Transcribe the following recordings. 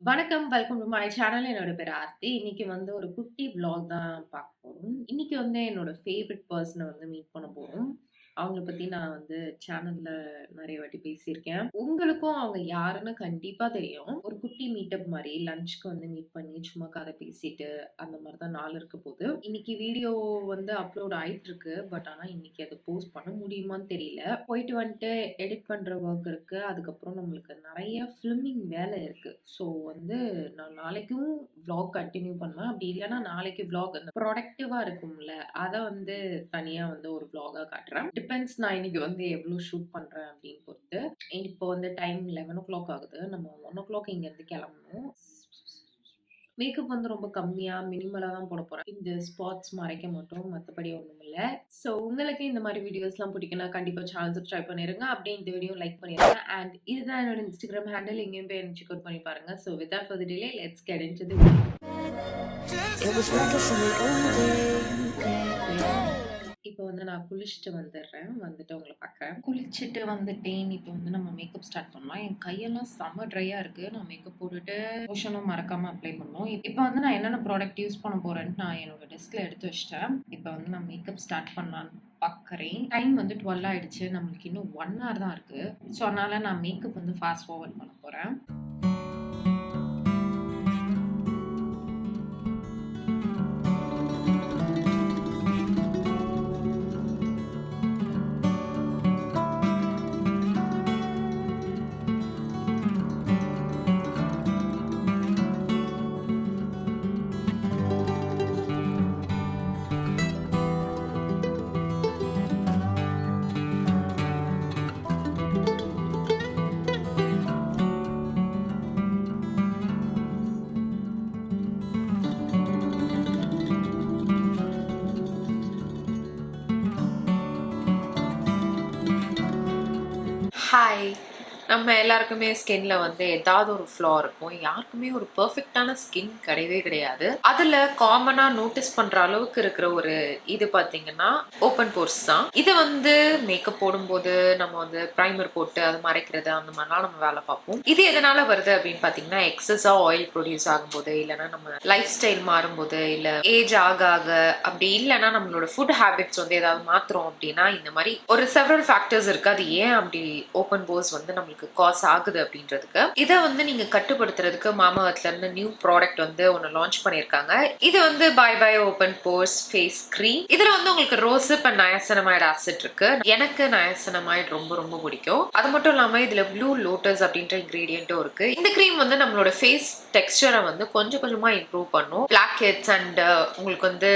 வணக்கம், welcome to my channel. என்னோட பேர் ஆர்த்தி. இன்னைக்கு வந்து ஒரு குட்டி விளாக் தான் பார்க்க போறோம். இன்னைக்கு வந்து என்னோட ஃபேவரைட் பெர்சன வந்து மீட் பண்ண போறோம். அவங்கள பத்தி நான் வந்து சேனல்ல நெறைய வாட்டி பேசியிருக்கேன். உங்களுக்கும் அவங்க யாருன்னு கண்டிப்பா தெரியும். ஒரு குட்டி மீட்டப் மாரி லஞ்ச்க்கு வந்து மீட் பண்ணி சும்மா கதை பேசிட்டு அந்த மாரி தான் நாள் இருக்க போது. இன்னைக்கு வீடியோ வந்து அப்லோட் ஆயிட்டுருக்கு. பட் ஆனா இன்னைக்கு அத போஸ்ட் பண்ண முடியுமான்னு தெரியல. போயிட்டு வந்துட்டு எடிட் பண்ற வொர்க் இருக்கு. அதுக்கப்புறம் நம்மளுக்கு நெறைய ஃபில்மிங் வேலை இருக்கு. ஸோ வந்து நான் நாளைக்கும் விளாக் கன்டின்யூ பண்ணுவேன். அப்படி இல்லன்னா நாளைக்கு விளாக் அந்த ப்ரொடக்டிவா இருக்கும்ல, அத வந்து தனியா வந்து ஒரு விளாகா காட்டுறேன். டிபெண்ட்ஸ் நான் இன்னைக்கு வந்து எவ்வளோ ஷூட் பண்றேன் அப்படின்னு பொறுத்து. இப்போ வந்து டைம் 11:00 ஆகுது. நம்ம 1:00 இங்கேருந்து கிளம்பணும். மேக்கப் வந்து ரொம்ப கம்மியா, மினிமலா தான் போட போறேன். இந்த ஸ்பாட்ஸ் மறைக்க மாட்டோம். மத்தபடி ஒண்ணும் இல்ல. ஸோ உங்களுக்கு இந்த மாரி வீடியோஸ்லாம் பிடிக்கும்னா கண்டிப்பா சேனல் சப்ஸ்கிரைப் பண்ணிருங்க. அப்படியே இந்த வீடியோ லைக் பண்ணிருங்க. அண்ட் இதுதான் என்னோட இன்ஸ்டாகிராம் ஹேண்டில். இங்கேயும் போய் செக் அவுட் பண்ணி பாருங்க. So without further delay let's get into the video. இப்போ வந்து நான் குளிச்சுட்டு வந்துடுறேன். வந்துட்டு உங்கள பார்க்குறேன். குளிச்சுட்டு வந்துட்டேன். இப்போ வந்து நம்ம மேக்கப் ஸ்டார்ட் பண்ணலாம். என் கையெல்லாம் செம்ம ட்ரையா இருக்கு. நான் மேக்கப் போட்டுட்டு லோஷனும் மறக்காம அப்ளை பண்ணணும். இப்போ வந்து நான் என்னென்ன ப்ராடக்ட் யூஸ் பண்ண போறேன்ட்டு நான் என்னோட டெஸ்க்ல எடுத்து வச்சுட்டேன். இப்போ வந்து நான் மேக்கப் ஸ்டார்ட் பண்ணலான்னு பார்க்குறேன். டைம் வந்து 12 ஆயிடுச்சு. நம்மளுக்கு இன்னும் 1 ஹவர் தான் இருக்கு. ஸோ அதனால நான் மேக்கப் வந்து ஃபாஸ்ட் ஃபார்வர்ட் பண்ண போறேன். ஹாய். நம்ம எல்லாருக்குமே ஸ்கின்ல வந்து ஏதாவது ஒரு ஃப்ளா இருக்கும். யாருக்குமே ஒரு பெர்ஃபெக்டான ஸ்கின் கிடையவே கிடையாது. அதுல காமனா நோட்டீஸ் பண்ற அளவுக்கு இருக்கிற ஒரு இது பாத்தீங்கன்னா ஓப்பன் போர்ஸ் தான். இதை வந்து மேக்கப் போடும்போது நம்ம வந்து பிரைமர் போட்டு அது மறைக்கிறது அந்த மாதிரிலாம் நம்ம வேலை பார்ப்போம். இது எதனால வருது அப்படின்னு பாத்தீங்கன்னா எக்ஸஸா ஆயில் ப்ரொடியூஸ் ஆகும்போது, இல்லைன்னா நம்ம லைஃப் ஸ்டைல் மாறும்போது, இல்ல ஏஜ் ஆக ஆக, அப்படி இல்லைன்னா நம்மளோட ஃபுட் ஹேபிட்ஸ் வந்து ஏதாவது மாத்துறோம் அப்படின்னா இந்த மாதிரி ஒரு செவரல் ஃபேக்டர்ஸ் இருக்கு. அது ஏன் அப்படி ஓப்பன் போர்ஸ் வந்து நம்மளுக்கு காஸ் ஆகுது அப்படின்றதுக்கு இதை வந்து நீங்க கட்டுப்படுத்துறதுக்கு மாமாவத்துல இருந்து நியூ ப்ராடக்ட் வந்து ஒன்னு லான்ச் பண்ணிருக்காங்க. இது வந்து by by open pores face cream. இதுல வந்து உங்களுக்கு ரோசிப் அண்ட் நயாசினமைட் ஆசிட் இருக்கு. எனக்கு நயாசினமைட் ரொம்ப ரொம்ப பிடிக்கும். அது மட்டும் இல்லாம இதுல ப்ளூ லோட்டஸ் அப்படின்ற இன்கிரீடியன்ட்டும் இருக்கு. இந்த கிரீம் வந்து நம்மளோட ஃபேஸ் டெக்ஸ்சரை வந்து கொஞ்சம் கொஞ்சமா இம்ப்ரூவ் பண்ணும். பிளாக் ஹெட்ஸ் அண்ட் உங்களுக்கு வந்து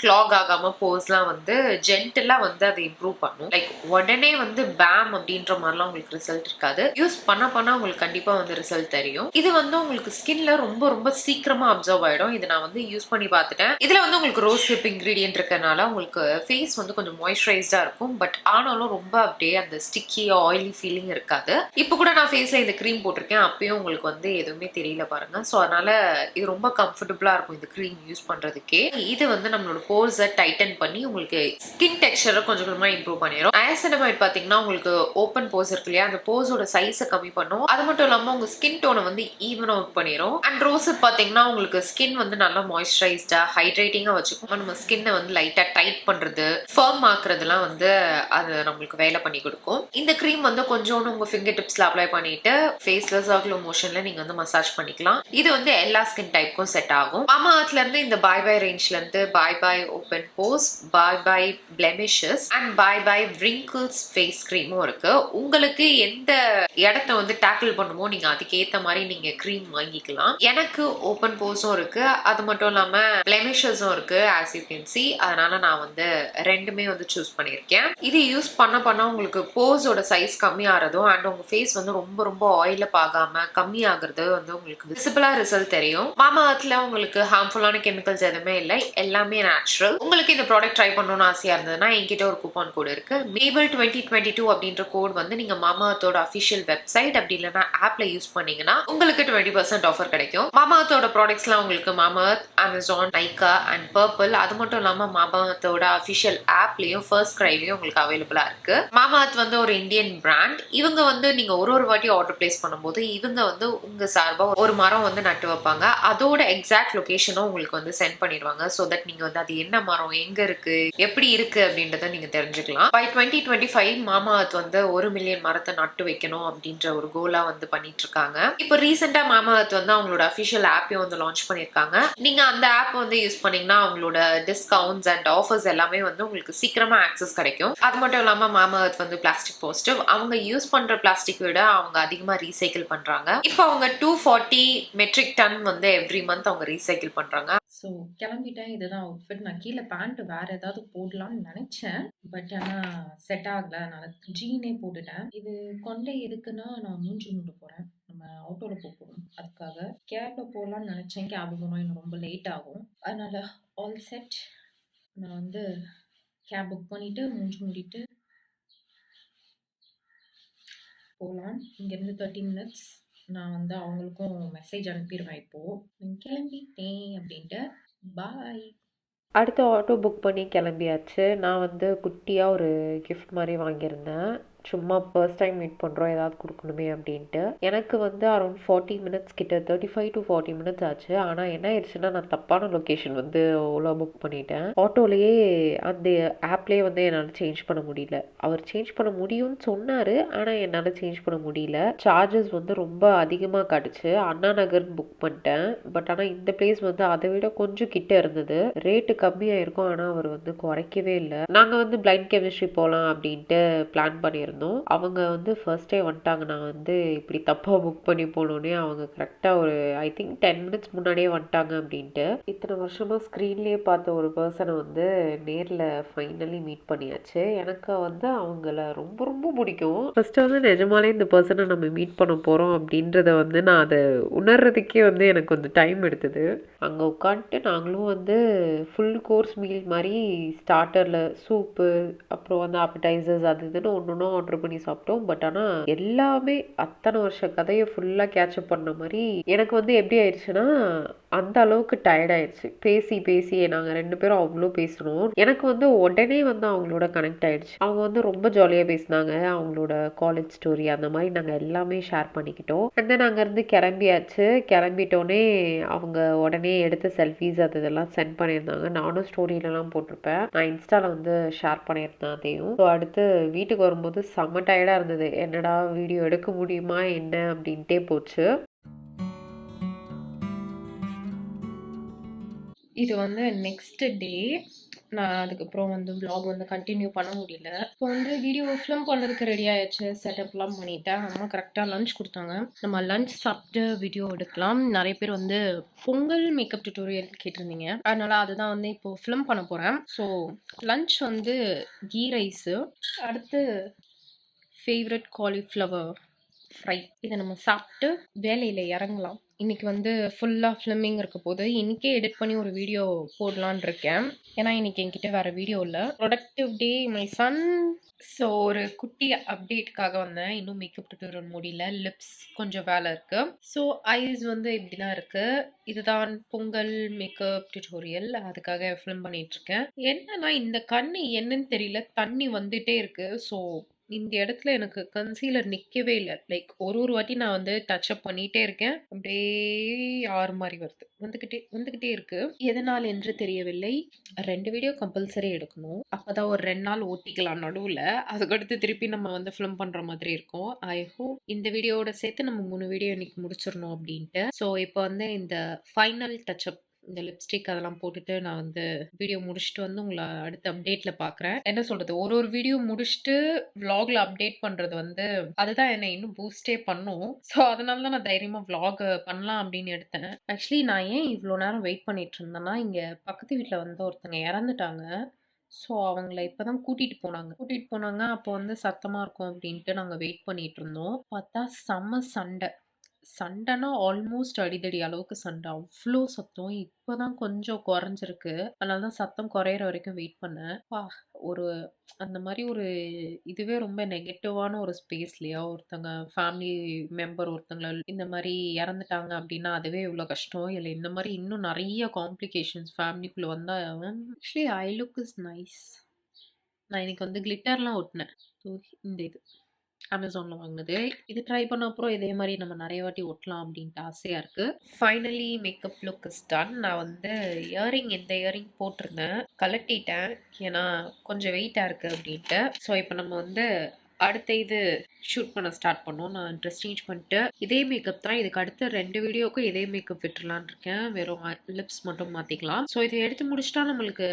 கிளாக் ஆகாம போஸ்லாம் வந்து ஜென்டலா வந்து அதை இம்ப்ரூவ் பண்ணும். லைக் உடனே வந்து பேம் அப்படின்ற மாதிரிலாம் உங்களுக்கு ரிசல்ட் இருக்காது. யூஸ் பண்ண உங்களுக்கு கண்டிப்பா வந்து ரிசல்ட் தெரியும். இது வந்து உங்களுக்கு ஸ்கின்ல ரொம்ப ரொம்ப சீக்கிரமா அப்சர்வ் ஆயிடும். இது நான் வந்து யூஸ் பண்ணி பார்த்துட்டேன். இதுல வந்து உங்களுக்கு ரோஸ் ஹிப் இன்கிரீடியன்ட் இருக்கறனால உங்களுக்கு ஃபேஸ் வந்து கொஞ்சம் மாய்ஸ்சரைஸ்டா இருக்கும். பட் ஆனாலும் ரொம்ப அப்படியே அந்த ஸ்டிக்கி ஆயிலி ஃபீலிங் இருக்காது. இப்போ கூட நான் ஃபேஸ்ல இந்த க்ரீம் போட்டிருக்கேன். அப்பயும் உங்களுக்கு வந்து எதுவுமே தெரியல பாருங்க. ஸோ அதனால இது ரொம்ப கம்ஃபர்டபுளா இருக்கும் இந்த க்ரீம் யூஸ் பண்றதுக்கே. இது வந்து நம்மளோட போர்ஸை டைட்டன் பண்ணி உங்களுக்கு ஸ்கின் டெக்ஸ்சரை கொஞ்சம் கொஞ்சமா இம்ப்ரூவ் பண்ணிடும். நயாசினமைட் பாத்தீங்கன்னா உங்களுக்கு ஓப்பன் போர்ஸ் இருக்கு இல்லையா, அந்த போர்ஸோட சைஸை கம்மி பண்ணும். அது மட்டும் இல்லாம உங்க ஸ்கின் டோனை வந்து ஈவன் அவுட் பண்ணிடும். அண்ட் ரோசிப் பாத்தீங்கன்னா உங்களுக்கு ஸ்கின் வந்து நல்லா மாய்ஸ்சரைஸ்டா ஹைட்ரேட்டிங்கா வச்சுக்கும். நம்ம ஸ்கின்னை வந்து லைட்டா டைட் பண்றது, ஃபர்ம் ஆக்குறதுலாம் வந்து அது நம்மளுக்கு வேலை பண்ணி கொடுக்கும். இந்த க்ரீம் வந்து கொஞ்சோண்டு உங்க ஃபிங்கர் டிப்ஸ்ல அப்ளை பண்ணிட்டு ஃபேஸ்ல சர்க்குலர் மோஷன்ல நீங்க வந்து மசாஜ் பண்ணிக்கலாம். இது வந்து எல்லா ஸ்கின் டைப்புக்கும் செட் ஆகும். மாமா அர்த்ல இருந்து இந்த பை பை ரேஞ்ச்ல இருந்து bye by open pores, bye bye blemishes and bye bye wrinkles face கிரீமும் இருக்கு. உங்களுக்கு எந்த இடத்த வந்து டேக்கிள் பண்ணுமோ நீங்க அதுக்கு ஏத்த மாதிரி நீங்க கிரீம் வாங்கிக்கலாம். எனக்கு ஓப்பன் போர்ஸும் இருக்கு, அது மட்டும் இல்லாம பிளெமிஷஸும் இருக்கு as you can see. அதனால நான் வந்து ரெண்டுமே வந்து சூஸ் பண்ணியிருக்கேன். இது யூஸ் பண்ண உங்களுக்கு போர்ஸோட சைஸ் கம்மி ஆறதும் அண்ட் உங்க ஃபேஸ் வந்து ரொம்ப ரொம்ப ஆயில ஆகாம கம்மி ஆகுறது வந்து உங்களுக்கு விசிபிளா ரிசல்ட் தெரியும். மாமா அர்த்ல உங்களுக்கு ஹார்ம்ஃபுல்லான கெமிக்கல்ஸ் எதுவுமே இல்லை, எல்லாமே நேச்சுரல். நேச்சுரல். உங்களுக்கு இந்த ப்ராடக்ட் ட்ரை பண்ணணும்னு ஆசையா இருந்ததுன்னா என்கிட்ட ஒரு கூப்பன் கோட் இருக்கு. Mable 2022 அப்படின்ற கோட் வந்து நீங்க மாமாஅர்த்தோட அஃபிஷியல் வெப்சைட் அப்படி இல்லைன்னா ஆப்ல யூஸ் பண்ணீங்கன்னா உங்களுக்கு 20% ஆஃபர் கிடைக்கும். மாமாஅர்த்தோட ப்ராடக்ட்ஸ்லாம் உங்களுக்கு மாமாஅர்த், அமேசான், நைகா அண்ட் பர்பிள், அது மட்டும் இல்லாம மாமாஅர்த்தோட அஃபிஷியல் ஆப்லயும் ஃபர்ஸ்ட் கிரைலயும் உங்களுக்கு அவைலபிளா இருக்கு. மாமாஅர்த் வந்து ஒரு இந்தியன் பிராண்ட். இவங்க வந்து நீங்க ஒரு வாட்டி ஆர்டர் பிளேஸ் பண்ணும்போது இவங்க வந்து உங்க சார்பா ஒரு மரம் வந்து நட்டு வைப்பாங்க. அதோட எக்ஸாக்ட் லொகேஷனும் உங்களுக்கு வந்து சென்ட் பண்ணிடுவாங்க. ஸோ தட் நீங்க வந்து அது என்ன மரம், எங்க இருக்கு, எப்படி இருக்கு அப்படின்றத நீங்க தெரிஞ்சுக்கலாம். பை 2025 மாமாஅர்த் வந்து 1 மில்லியன் மரத்தை நட்டு வைக்கணும் அப்படின்ற ஒரு கோலா வந்து பண்ணிட்டு இருக்காங்க. இப்போ ரீசெண்டா மாமாஅர்த் வந்து அவங்களோட அஃபிஷியல் ஆப்பையும் வந்து லான்ச் பண்ணிருக்காங்க. நீங்க அந்த ஆப் வந்து யூஸ் பண்ணீங்கன்னா அவங்களோட டிஸ்கவுண்ட்ஸ் அண்ட் ஆஃபர்ஸ் எல்லாமே வந்து உங்களுக்கு சீக்கிரமா ஆக்சஸ் கிடைக்கும். அது மட்டும் இல்லாம மாமாஅர்த் வந்து பிளாஸ்டிக் பாசிட்டிவ். அவங்க யூஸ் பண்ற பிளாஸ்டிக் விட அவங்க அதிகமா ரீசைக்கிள் பண்றாங்க. இப்போ அவங்க 240 மெட்ரிக் டன் வந்து எவ்ரி மந்த் அவங்க ரீசைக்கிள் பண்றாங்க. ஸோ கிளம்பிட்டேன். இதுதான் அவுட்ஃபிட். நான் கீழே பேண்ட் வேற ஏதாவது போடலாம்னு நினைச்சேன். பட் ஆனால் செட் ஆகல. அதனால ஜீனே போட்டுட்டேன். இது கொண்டை எதுக்குன்னா நான் மூஞ்சி மூட போறேன். நம்ம ஆட்டோவில் போகிறோம். அதுக்காக கேப்ல போகலான்னு நினைச்சேன். கேப் போனோம் இன்னும் ரொம்ப லேட் ஆகும். அதனால ஆல் செட். நான் வந்து கேப் புக் பண்ணிட்டு மூஞ்சி மூடிட்டு போகலாம். இங்கேருந்து 30 மினிட்ஸ். நான் வந்து அவங்களுக்கும் மெசேஜ் அனுப்பிடுவேன் இப்போ கிளம்பிட்டேன் அப்படின்ட்டு. பாய். அடுத்த ஆட்டோ புக் பண்ணி கிளம்பியாச்சு. நான் வந்து குட்டியாக ஒரு கிஃப்ட் மாதிரி வாங்கியிருந்தேன். சும்மா ஃபர்ஸ்ட் டைம் மீட் பண்ணுறோம், ஏதாவது கொடுக்கணுமே அப்படின்ட்டு. எனக்கு வந்து அரௌண்ட் 40 மினிட்ஸ் கிட்ட 35 to 40 மினிட்ஸ் ஆச்சு. ஆனால் என்ன ஆயிடுச்சுன்னா நான் தப்பான லொக்கேஷன் வந்து ஓலா புக் பண்ணிட்டேன். ஆட்டோலேயே அந்த ஆப்லேயே வந்து என்னால் சேஞ்ச் பண்ண முடியல. அவர் சேஞ்ச் பண்ண முடியும்னு சொன்னார், ஆனால் என்னால் சேஞ்ச் பண்ண முடியல. சார்ஜஸ் வந்து ரொம்ப அதிகமாக காட்டுச்சு. அண்ணா நகர்னு புக் பண்ணிட்டேன். பட் ஆனால் இந்த பிளேஸ் வந்து அதை விட கொஞ்சம் கிட்ட இருந்தது. ரேட்டு கம்மியாக இருக்கும், ஆனால் அவர் வந்து குறைக்கவே இல்லை. நாங்கள் வந்து பிளைண்ட் கெமிஸ்ட்ரி போகலாம் அப்படின்ட்டு பிளான் பண்ணியிருந்தோம். அவங்க வந்து ஃபர்ஸ்டே வந்துட்டாங்க. நான் வந்து இப்படி தப்பாக புக் பண்ணி போனோடனே அவங்க கரெக்டாக ஒரு ஐ திங்க் 10 மினிட்ஸ் முன்னாடியே வந்துட்டாங்க அப்படின்ட்டு. இத்தனை வருஷமாக ஸ்க்ரீன்லேயே பார்த்த ஒரு பர்சனை வந்து நேரில் ஃபைனலி மீட் பண்ணியாச்சு. எனக்கு வந்து அவங்கள ரொம்ப ரொம்ப பிடிக்கும். ஃபர்ஸ்ட் வந்து நிஜமாலே இந்த பர்சனை நம்ம மீட் பண்ண போகிறோம் அப்படின்றத வந்து நான் அதை உணர்றதுக்கே வந்து எனக்கு கொஞ்சம் டைம் எடுத்தது. அங்கே உட்காந்துட்டு நாங்களும் வந்து ஃபுல் கோர்ஸ் மீல் மாதிரி ஸ்டார்டரில் சூப்பு, அப்புறம் வந்து ஆப்படைசர்ஸ் அது இதுன்னு ஒன்று ஒன்றும் ஆர்டர் பண்ணி சாப்பிட்டோம். பட் ஆனால் எல்லாமே அத்தனை வருஷ கதையை ஃபுல்லாக கேட்சப் பண்ண மாதிரி எனக்கு வந்து எப்படி ஆயிடுச்சுன்னா அந்த அளவுக்கு டயர்ட் ஆயிடுச்சு. பேசி பேசி நாங்கள் 2 பேரும் அவ்வளோ பேசணும். எனக்கு வந்து உடனே வந்து அவங்களோட கனெக்ட் ஆயிடுச்சு. அவங்க வந்து ரொம்ப ஜாலியாக பேசினாங்க. அவங்களோட காலேஜ் ஸ்டோரி அந்த மாதிரி நாங்கள் எல்லாமே ஷேர் பண்ணிக்கிட்டோம். அண்ட் தென் அங்கேருந்து கிளம்பியாச்சு. கிளம்பிட்டோன்னே அவங்க உடனே எடுத்த செல்ஃபீஸ் அது இதெல்லாம் சென்ட் பண்ணியிருந்தாங்க. நானும் ஸ்டோரியிலலாம் போட்டிருப்பேன். நான் இன்ஸ்டாவில் வந்து ஷேர் பண்ணியிருந்தேன் அதையும். ஸோ அடுத்து வீட்டுக்கு வரும்போது செம்ம டயர்டாக இருந்தது. என்னடா வீடியோ எடுக்க முடியுமா என்ன அப்படின்ட்டே போச்சு. இது வந்து நெக்ஸ்ட் டே. நான் அதுக்கப்புறம் வந்து vlog வந்து கண்டினியூ பண்ண முடியல. இப்போ வந்து வீடியோ ஃபிலிம் பண்ணுறதுக்கு ரெடி ஆயிடுச்சு. செட்டப்லாம் பண்ணிட்டேன். அம்மா கரெக்டாக லஞ்ச் கொடுத்தாங்க. நம்ம லஞ்ச் சாப்பிட்டு வீடியோ எடுக்கலாம். நிறைய பேர் வந்து பொங்கல் மேக்கப் டியூட்டோரியல் கேட்டிருந்தீங்க. அதனால அதுதான் வந்து இப்போ ஃபிலிம் பண்ண போகிறேன். ஸோ லஞ்ச் வந்து கீ ரைஸு, அடுத்து ஃபேவரட் காலிஃப்ளவர் ஃப்ரை. இதை நம்ம சாப்பிட்டு வேலையில் இறங்கலாம். இன்னைக்கு வந்து ஃபுல்லாக ஃபிலிமிங் இருக்க போது இன்னைக்கே எடிட் பண்ணி ஒரு வீடியோ போடலான் இருக்கேன். ஏன்னா இன்னைக்கு என்கிட்ட வேற வீடியோ இல்லை. Productive day my son. So ஒரு குட்டி அப்டேட்டுக்காக வந்தேன். இன்னும் மேக்கப் டியூட்டோரியல் முடியல. லிப்ஸ் கொஞ்சம் வேலை இருக்கு. ஸோ ஐஸ் வந்து இப்படி தான் இருக்கு. இதுதான் பொங்கல் மேக்கப் டியூட்டோரியல். அதுக்காக ஃபிலிம் பண்ணிட்டு இருக்கேன். என்னன்னா இந்த கண்ணு என்னன்னு தெரியல, தண்ணி வந்துட்டே இருக்கு. ஸோ இந்த இடத்துல எனக்கு கன்சீலர் நிக்கவே இல்ல. லைக் ஒரு வாட்டி நான் வந்து டச் அப் பண்ணிட்டே இருக்கேன். அப்படியே ஆறு மாரி வருது. வந்துகிட்டே இருக்கு. எதனால் என்று தெரியவில்லை. 2 வீடியோ கம்பல்சரி எடுக்கணும். அப்பதான் ஒரு 2 நாள் ஓட்டிக்கலாம் நடுவுல. அதுக்கடுத்து திருப்பி நம்ம வந்து ஃபிலிம் பண்ற மாதிரி இருக்கும். ஐ ஹோப் இந்த வீடியோவோட சேர்த்து நம்ம 3 வீடியோ இன்னைக்கு முடிச்சிடணும் அப்படின்ட்டு. ஸோ இப்போ வந்து இந்த ஃபைனல் டச் அப், இந்த லிப்ஸ்டிக் அதெல்லாம் போட்டுட்டு நான் வந்து வீடியோ முடிச்சுட்டு வந்து உங்களை அடுத்த அப்டேட்ல பார்க்குறேன். என்ன சொல்றது, ஒரு வீடியோ முடிச்சுட்டு vlogல அப்டேட் பண்றது வந்து அதுதான் என்னை இன்னும் பூஸ்டே பண்ணும். ஸோ அதனால தான் நான் தைரியமா vlog பண்ணலாம் அப்படின்னு எடுத்தேன். ஆக்சுவலி நான் ஏன் இவ்வளோ நேரம் வெயிட் பண்ணிட்டு இருந்தேன்னா, இங்க பக்கத்து வீட்டில் வந்து ஒருத்தங்க இறந்துட்டாங்க. ஸோ அவங்கள இப்பதான் கூட்டிட்டு போனாங்க. அப்போ வந்து சத்தமா இருக்கும் அப்படின்ட்டு நாங்கள் வெயிட் பண்ணிட்டு இருந்தோம். பார்த்தா செம்ம சண்டை. சண்டைனா ஆல்மோஸ்ட் அடிதடி அளவுக்கு சண்டை. அவ்ளோ சத்தம். இப்பதான் கொஞ்சம் குறைஞ்சிருக்கு. அதனால தான் சத்தம் குறையிற வரைக்கும் வெயிட் பண்ணேன். ஒரு அந்த மாரி ஒரு இதுவே ரொம்ப நெகட்டிவான ஒரு ஸ்பேஸ் இல்லையா? ஒருத்தங்க ஃபேமிலி மெம்பர் ஒருத்தங்கள இந்த மாரி இறந்துட்டாங்க அப்டின்னா, அதுவே இவ்ளோ கஷ்டம். இதுல இந்த மாரி இன்னும் நெறைய காம்ப்ளிகேஷன்ஸ் ஃபேமிலிக்குள்ள வந்தா actually I look is nice. நான் இன்னைக்கு வந்து கிளிட்டர்லாம் ஒட்டுனேன். ஸோ இந்த இது அமேசான்ல வாங்குனது. இது ட்ரை பண்ண அப்புறம் இதே மாரி நம்ம நெறைய வாட்டி ஒட்டலாம் அப்டின்ட்டு ஆசையா இருக்கு. Finally makeup look is done. நான் வந்து இந்த இயரிங் போட்டிருந்தேன். கழட்டிட்டேன். ஏன்னா கொஞ்சம் வெயிட்டா இருக்கு அப்டின்ட்டு. ஸோ இப்போ நம்ம வந்து அடுத்த இது ஷூட் பண்ண ஸ்டார்ட் பண்ணோம். நான் ட்ரெஸ் சேஞ்ச் பண்ணிட்டு இதே மேக்கப் தான். இதுக்கு அடுத்த 2 வீடியோக்கும் இதே மேக்கப் விட்டுறலான்னு இருக்கேன். வெறும் லிப்ஸ் மட்டும் மாத்திக்கலாம். ஸோ இதை எடுத்து முடிச்சுட்டா நம்மளுக்கு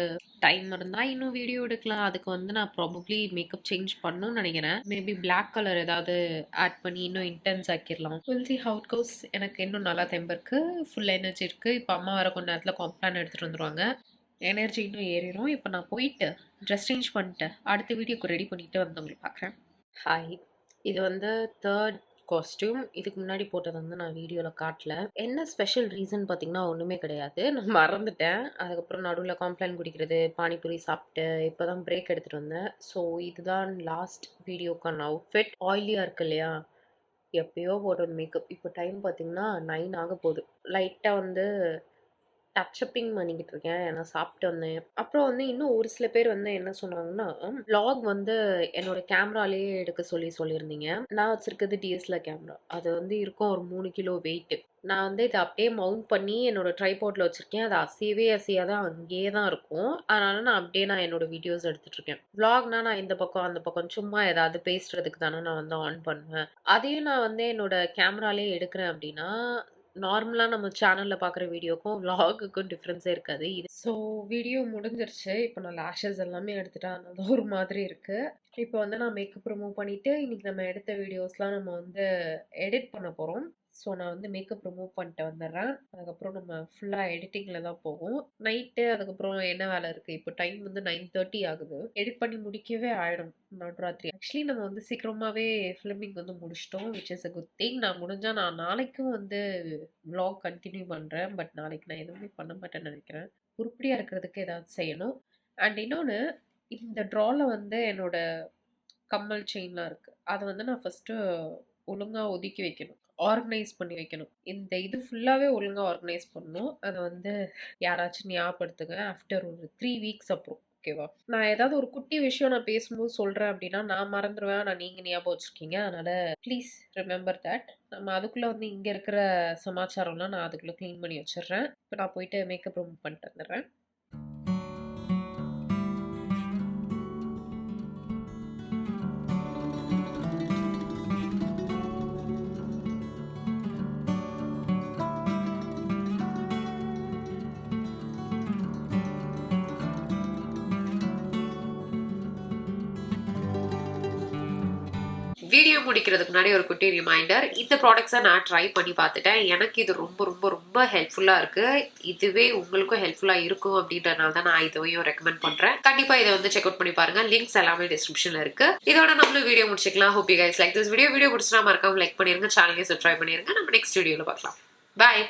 டைம் இருந்தா இன்னும் வீடியோ எடுக்கலாம். அதுக்கு வந்து நான் ப்ராபப்ளி மேக்கப் சேஞ்ச் பண்ணணும்னு நினைக்கிறேன். மேபி பிளாக் கலர் ஏதாவது ஆட் பண்ணி இன்னும் இன்டென்ஸ் ஆக்கிடலாம். Will see how it goes. எனக்கு இன்னும் நல்லா தெம்பு இருக்கு. ஃபுல் எனர்ஜி இருக்கு. இப்போ அம்மா வர கொஞ்ச நேரத்தில் காம்ப்ளான் எடுத்துட்டு வந்துருவாங்க. எனர்ஜி இன்னும் ஏறிடும். இப்போ நான் போயிட்டு ட்ரெஸ் சேஞ்ச் பண்ணிட்டு அடுத்த வீடியோக்கு ரெடி பண்ணிட்டு வந்து உங்களுக்கு பார்க்குறேன். ஹாய், இது வந்து தேர்ட் காஸ்டியூம். இதுக்கு முன்னாடி போட்டது வந்து நான் வீடியோவில் காட்டல. என்ன ஸ்பெஷல் ரீசன் பார்த்தீங்கன்னா ஒன்றுமே கிடையாது. நான் மறந்துட்டேன். அதுக்கப்புறம் நடுவில் காம்ப்ளான் குடிக்கிறது, பானிபூரி சாப்பிட்டு இப்போ தான் பிரேக் எடுத்துகிட்டு வந்தேன். ஸோ இதுதான் லாஸ்ட் வீடியோக்கான அவுட்ஃபிட். ஆயிலியாக இருக்கு இல்லையா? எப்பயோ போடுறது மேக்கப். இப்போ டைம் பார்த்தீங்கன்னா 9 ஆக போகுது. லைட்டாக வந்து டச்சப்பிங் பண்ணிக்கிட்டு இருக்கேன். ஏன்னா சாப்பிட்டு வந்தேன். அப்புறம் வந்து இன்னும் ஒரு சில பேர் வந்து என்ன சொன்னாங்கன்னா, வ்ளாக் வந்து என்னோட கேமராலேயே எடுக்க சொல்லியிருந்தீங்க. நான் வச்சிருக்கிறது டிஎஸ்எல்ஆர் கேமரா. அது வந்து இருக்கும் ஒரு 3 கிலோ வெயிட். நான் வந்து இதை அப்படியே மவுண்ட் பண்ணி என்னோட ட்ரைபாட்ல வச்சிருக்கேன். அது அசையவே அசையாத அங்கேயே தான் இருக்கும். அதனால நான் என்னோட வீடியோஸ் எடுத்துட்டு இருக்கேன். வ்ளாக்னா நான் இந்த பக்கம் அந்த பக்கம் சும்மா ஏதாவது பேசுறதுக்கு தானே நான் வந்து ஆன் பண்ணுவேன். அதையும் நான் வந்து என்னோட கேமராலேயே எடுக்கிறேன் அப்படின்னா நார்மலா நம்ம சேனல்ல பார்க்குற வீடியோக்கும், விளாகுக்கும் டிஃப்ரென்ஸே இருக்காது. ஸோ வீடியோ முடிஞ்சிருச்சு. இப்போ நான் லேஷஸ் எல்லாமே எடுத்துட்டேன். அதனால ஒரு மாதிரி இருக்கு. இப்போ வந்து நான் மேக்கப் ரிமூவ் பண்ணிட்டு, இன்னைக்கு நம்ம எடுத்த வீடியோஸ்லாம் நம்ம வந்து எடிட் பண்ண போறோம். ஸோ நான் வந்து மேக்கப் ரிமூவ் பண்ணிட்டு வந்துடுறேன். அதுக்கப்புறம் நம்ம ஃபுல்லாக எடிட்டிங்கில் தான் போகும். நைட்டு அதுக்கப்புறம் என்ன வேலை இருக்குது? இப்போ டைம் வந்து 9:30 ஆகுது. எடிட் பண்ணி முடிக்கவே ஆயிடும் நடுராத்திரி. ஆக்சுவலி நம்ம வந்து சீக்கிரமாகவே ஃபிலிமிங் வந்து முடிச்சிட்டோம், which is a good thing. நான் முடிஞ்சால் நான் நாளைக்கும் வந்து vlog கண்டினியூ பண்ணுறேன். பட் நாளைக்கு நான் எதுவுமே பண்ண மாட்டேன்னு நினைக்கிறேன். உருப்படியாக இருக்கிறதுக்கு ஏதாவது செய்யணும். அண்ட் இன்னொன்று, இந்த ட்ராவில் வந்து என்னோட கம்மல் செயின்லாம் இருக்குது. அதை வந்து நான் ஃபஸ்ட்டு ஒழுங்காக ஒதுக்கி வைக்கணும், ஆர்கனைஸ் பண்ணி வைக்கணும். இந்த இது ஃபுல்லாகவே ஒழுங்காக ஆர்கனைஸ் பண்ணணும். அதை வந்து யாராச்சும் ஞாபகப்படுத்துங்க ஆஃப்டர் ஒரு 3 வீக்ஸ் அப்புறம். ஓகேவா? நான் ஏதாவது ஒரு குட்டி விஷயம் நான் பேசும்போது சொல்கிறேன் அப்படின்னா நான் மறந்துடுவேன். ஆனால் நீங்கள் ஞாபகம் வச்சுருக்கீங்க. அதனால் ப்ளீஸ் ரிமெம்பர் தட். நம்ம அதுக்குள்ளே வந்து இங்கே இருக்கிற சமாச்சாரம்லாம் நான் அதுக்குள்ளே க்ளீன் பண்ணி வச்சிடுறேன். இப்போ நான் போயிட்டு மேக்கப் ரிமூவ் பண்ணிட்டு வந்துடுறேன். வீடியோ முடிக்கிறதுக்கு முன்னாடி ஒரு குட்டி ரிமைண்டர். இந்த ப்ராடக்ட்ஸை நான் ட்ரை பண்ணி பார்த்துட்டேன். எனக்கு இது ரொம்ப ரொம்ப ரொம்ப ஹெல்ப்ஃபுல்லாக இருக்குது. இதுவே உங்களுக்கும் ஹெல்ப்ஃபுல்லாக இருக்கும் அப்படின்றனால தான் நான் இதையும் ரெக்கமெண்ட் பண்ணுறேன். கண்டிப்பாக இதை வந்து செக் அவுட் பண்ணி பாருங்கள். லிங்க்ஸ் எல்லாமே டிஸ்கிரிப்ஷனில் இருக்குது. இதோட நம்மளும் வீடியோ முடிச்சிக்கலாம். Hope you guys like this video. Video பிடிச்சினா மறக்காம லைக் பண்ணிருங்க, சேனலையும் சப்ஸ்கிரைப் பண்ணிருங்க. நம்ம நெக்ஸ்ட் வீடியோவில் பார்க்கலாம். பாய்.